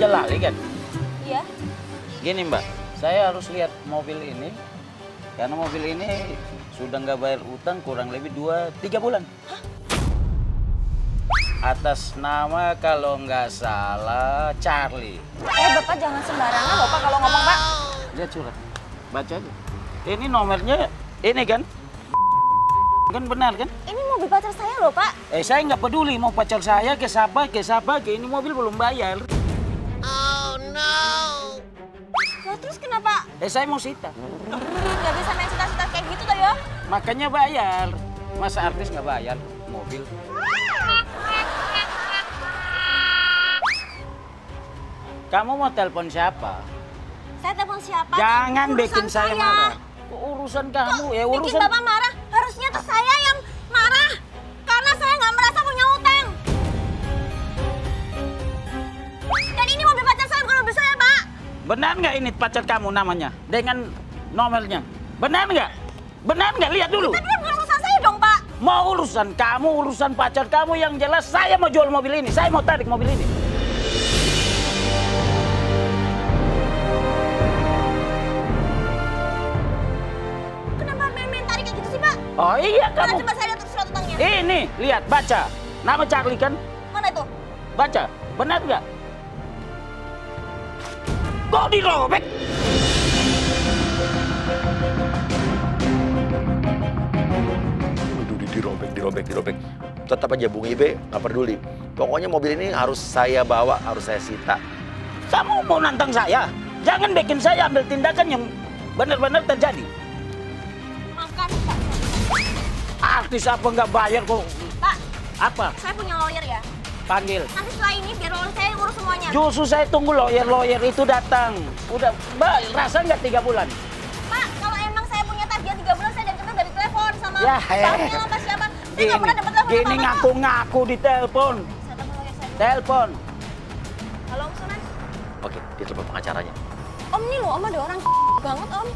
Jalali kan? Iya. Gini Mbak, saya harus lihat mobil ini. Karena mobil ini sudah nggak bayar utang kurang lebih 2-3 bulan. Hah? Atas nama kalau nggak salah Charlie. Bapak jangan sembarangan Bapak kalau ngomong Pak. Lihat surat, baca aja. Ini nomornya, ini kan? Kan benar kan? Ini mobil pacar saya loh Pak. Saya nggak peduli mau pacar saya ke siapa, ini mobil belum bayar. Oh no. Nah, terus kenapa? Saya mau sita. Nggak bisa main cita-cita kayak gitu toh ya? Makanya bayar. Masa artis nggak bayar mobil? Kamu mau telepon siapa? Saya telepon siapa? Jangan Urusan bikin saya marah. Urusan kamu ya urusan. Bikin Bapak marah? Harusnya tuh saya yang marah. Karena saya nggak merasa punya utang. Dan ini mobil pacar saya bukan mobil saya, Pak. Benar nggak ini pacar kamu namanya? Dengan nomornya? Benar nggak? Benar nggak? Lihat dulu. Tapi bukan urusan saya dong, Pak. Mau urusan kamu, urusan pacar kamu yang jelas saya mau jual mobil ini. Saya mau tarik mobil ini. Oh iya kamu. Coba saya lihat surat utangnya. Ini, lihat, baca. Nama Charlie kan? Mana itu? Baca. Benar nggak? Kok dirobek? Dirobek. Tetap aja Bung Ibe nggak peduli. Pokoknya mobil ini harus saya bawa, harus saya sita. Kamu mau nantang saya? Jangan bikin saya ambil tindakan yang benar-benar terjadi. Makan, Pak. Artis apa nggak bayar kok? Pak, apa? saya punya lawyer ya. Panggil. Nanti setelah ini biar lawyer saya urus semuanya. Justru saya tunggu lawyer itu datang. Udah, Mbak, rasa nggak 3 bulan? Pak, kalau emang saya punya tagihan 3 bulan, saya dari dari telepon sama ya, banknya apa siapa. Saya nggak pernah dapat telepon. Gini ngaku-ngaku di telepon. Saya telepon lawyer saya dulu. Telepon. Halo, Om Sunan. Oke, dia telepon pengacaranya. Om, nih loh, Om ada orang banget, Om.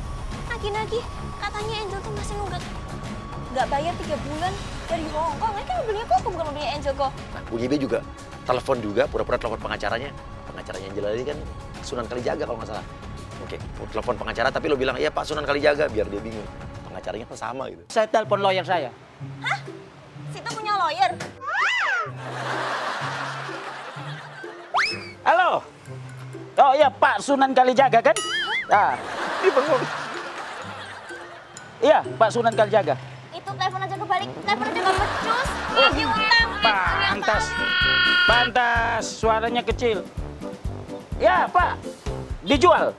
Nagih-nagih. Katanya Angel tuh masih nggak bayar 3 bulan dari Hong Kong. Ini kan mobilnya kok bukan mobilnya Angel kok. Nah, Bung Ibe juga telepon juga, pura-pura telepon pengacaranya. Pengacaranya Angel ini kan Sunan Kalijaga kalau nggak salah. Oke, telepon pengacara tapi lo bilang, iya Pak Sunan Kalijaga, biar dia bingung. Pengacaranya kan sama gitu. Saya telepon lawyer saya. Hah? Situ punya lawyer? Halo? Oh iya Pak Sunan Kalijaga kan? Nah, ini bengong. Iya Pak Sunan Kalijaga. Itu telepon aja kebalik, telepon aja nggak becus. Lagi utang. Pantas, suaranya kecil. Ya Pak, dijual.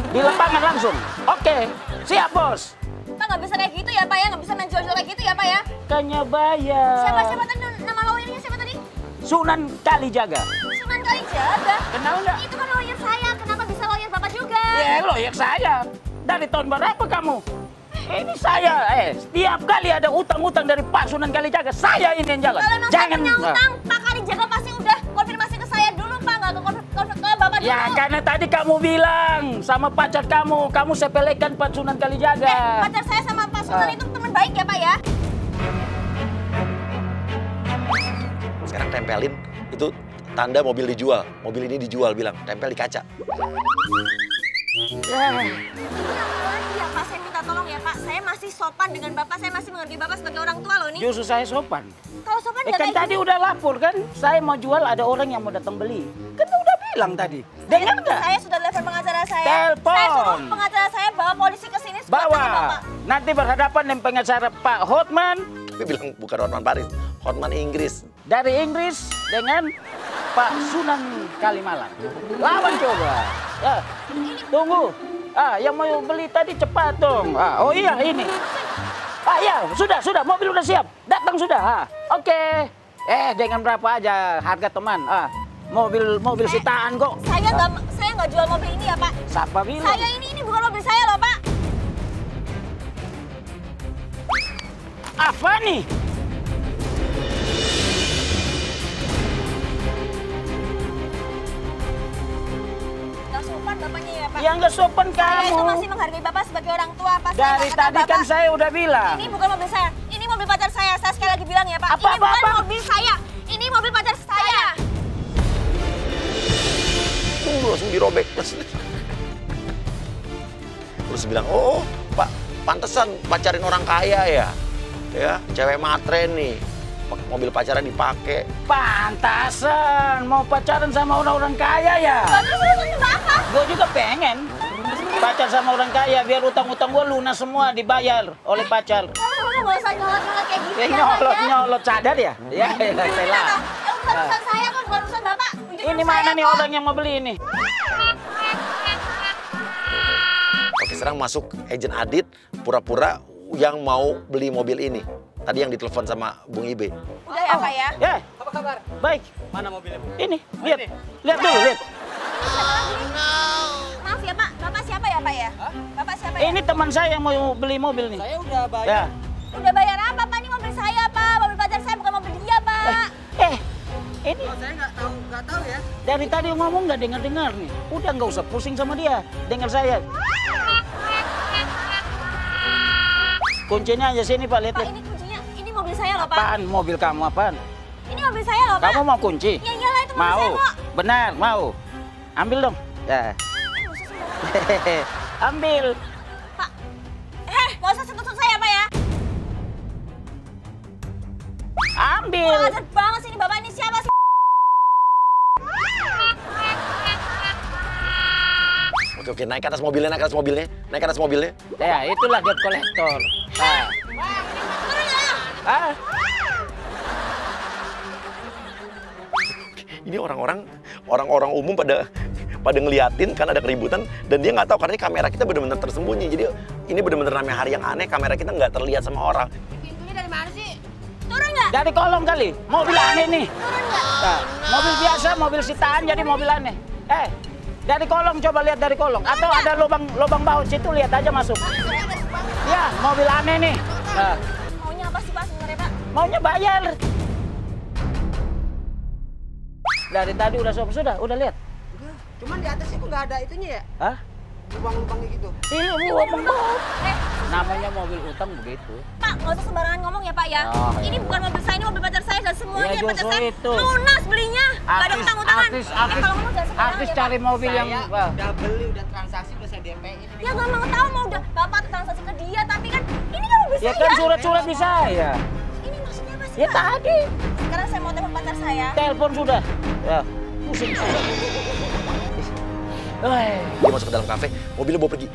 Di lapangan langsung. Oke, siap bos. Pak nggak bisa kayak gitu ya Pak ya, nggak bisa main jual-jual kayak gitu ya Pak ya. Kayaknya bayar. Siapa tadi nama lawyernya siapa tadi? Sunan Kalijaga. Sunan Kalijaga? Kenal nggak? Itu kan lawyer saya, kenapa bisa lawyer Bapak juga? Ya lawyer saya. Dari tahun berapa kamu? Ini saya, setiap kali ada utang-utang dari Pak Sunan Kalijaga, saya ini yang jalan. Kalau saya punya utang, Pak Kalijaga pasti udah konfirmasi ke saya dulu Pak, nggak ke Bapak dulu. Ya karena tadi kamu bilang sama pacar kamu sepelekan Pak Sunan Kalijaga. Pacar saya sama Pak Sunan itu teman baik ya Pak ya? Sekarang tempelin, itu tanda mobil dijual. Mobil ini dijual, bilang, tempel di kaca. Ya Pak, saya minta tolong ya Pak. Saya masih sopan dengan Bapak, saya masih menghargai Bapak sebagai orang tua loh nih. Justru saya sopan. Kalau sopan ya kan tadi udah lapor kan, saya mau jual ada orang yang mau datang beli. Kan udah bilang tadi. Dengar nggak? Saya sudah telepon pengacara saya. Telepon. Saya suruh pengacara saya bawa polisi ke sini. Bawa. Nanti berhadapan dengan pengacara Pak Hotman. Tapi bilang bukan Hotman Paris, Hotman Inggris. Dari Inggris dengan Pak Sunan Kalimalang. Lawan coba. Ya, tunggu. Yang mau beli tadi cepat dong. Oh iya ini. Ya sudah mobil udah siap. Datang sudah. Oke. Dengan berapa aja harga teman? Mobil sitaan kok. Saya nggak jual mobil ini ya Pak. Siapa bilang? Saya ini bukan mobil saya loh Pak. Apa nih? Nggak sopan bapaknya ya Pak. Ya nggak sopan kamu. Saya itu masih menghargai Bapak sebagai orang tua Pak. Dari tadi kan saya udah bilang. Ini bukan mobil saya. Ini mobil pacar saya. Saya sekali lagi bilang ya Pak. Apa, ini bukan mobil saya. Ini mobil pacar saya. langsung dirobek. Terus bilang, oh Pak, pantesan pacarin orang kaya ya. Ya, cewek matre nih. Mobil pacaran dipakai. Pantasan mau pacaran sama orang-orang kaya ya. Terus lu apa? Gue juga pengen pacar sama orang kaya biar utang-utang gue lunas semua dibayar oleh pacar. Kamu nggak usah nyolot-nyolot kayak gitu. Ya nyolot sadar ya? Ya, lah. Urusan saya kan bukan urusan Bapak. Ini mana nih orang yang mau beli ini? Oke, sekarang masuk agent Adit pura-pura yang mau beli mobil ini. Tadi yang ditelepon sama Bung Ibe. Udah ya Pak ya? Ya, Apa kabar? baik. Mana mobilnya, Bu? Ini, lihat. Lihat dulu, lihat. Maaf ya Pak, Bapak siapa ya Pak ya? Bapak siapa ya? Ini teman saya yang mau beli mobil nih. Saya udah bayar. Ya. Udah bayar apa Pak? Ini mobil saya Pak, mobil pacar saya bukan mobil dia Pak. Ini Oh, saya nggak tahu ya. dari tadi ngomong nggak dengar-dengar nih. Udah nggak usah pusing sama dia. Dengar saya. Kuncinya aja sini Pak, lihat. Pak ini kuncinya, ini mobil saya loh Pak. Apaan? Mobil kamu apaan? Ini mobil saya loh Pak. Kamu mau kunci? Ya iyalah itu mobil Mau? saya kok. Benar, mau. Ambil dong. Ya. Ambil. Pak, nggak usah sentuh-sentuh saya Pak ya. Ambil. Kurang ajar banget sih ini Bapak, ini siapa sih? Oke, naik ke atas mobilnya, naik ke atas mobilnya, naik ke atas mobilnya. Ya, itulah debt collector. Nah. Ah. Ini orang-orang umum pada ngeliatin kan ada keributan dan dia nggak tahu karena ini kamera kita benar-benar tersembunyi. Jadi ini benar-benar namanya hari yang aneh, kamera kita nggak terlihat sama orang. Pintunya dari mana sih? Turun nggak? Dari kolong kali. Mobil aneh nih. Turun nggak? Nah, mobil biasa, mobil sitaan jadi mobil aneh. Dari kolong coba lihat dari kolong. Atau ada lubang baut situ lihat aja masuk. Ya, mobil aneh nih. Nah, Maunya apa sih Pak sebenarnya Pak? maunya bayar. Dari tadi udah lihat. Enggak. Cuman di atas itu nggak ada itunya ya? Hah? Lubang-lubangnya gitu. Ini lubang baut. Eh, Namanya mobil utang begitu. Pak, nggak usah sembarangan ngomong ya Pak ya. Oh, ya. Ini bukan mobil saya, ini mobil pacar saya dan semuanya Ya, pacar justru saya itu. lunas belinya. Nggak ada utang-utangan. Kalau ngomong jangan sembarangan Artis ya Pak. cari mobil yang Saya udah beli, udah transaksi, udah saya DP-in. Ya nggak mau tahu mau udah Bapak transaksi ke dia, tapi kan ini kan mobil ya saya. kan surat-surat di saya. Ini maksudnya apa sih Ya Pak? tadi Sekarang saya mau telepon pacar saya. telepon sudah. Ya, pusing sudah. Dia masuk ke dalam kafe, mobilnya bawa pergi.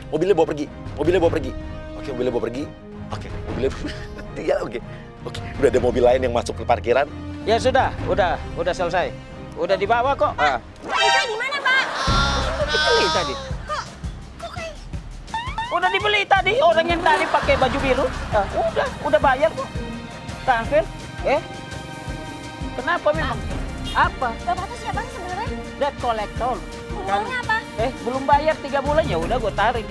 Oke, mobilnya bawa pergi. Oke, mobilnya dia oke. Udah ada mobil lain yang masuk ke parkiran. Ya sudah, udah selesai. Udah dibawa kok. Mobil saya di mana Pak? Dibeli tadi. Kok kayak Udah dibeli tadi, orang yang tadi pakai baju biru. Udah bayar kok. Transfer. Kenapa memang? Apa? Bapak tuh siapa sih sebenarnya? Debt collector. Hubungannya apa? Belum bayar 3 bulan ya udah gue tarik.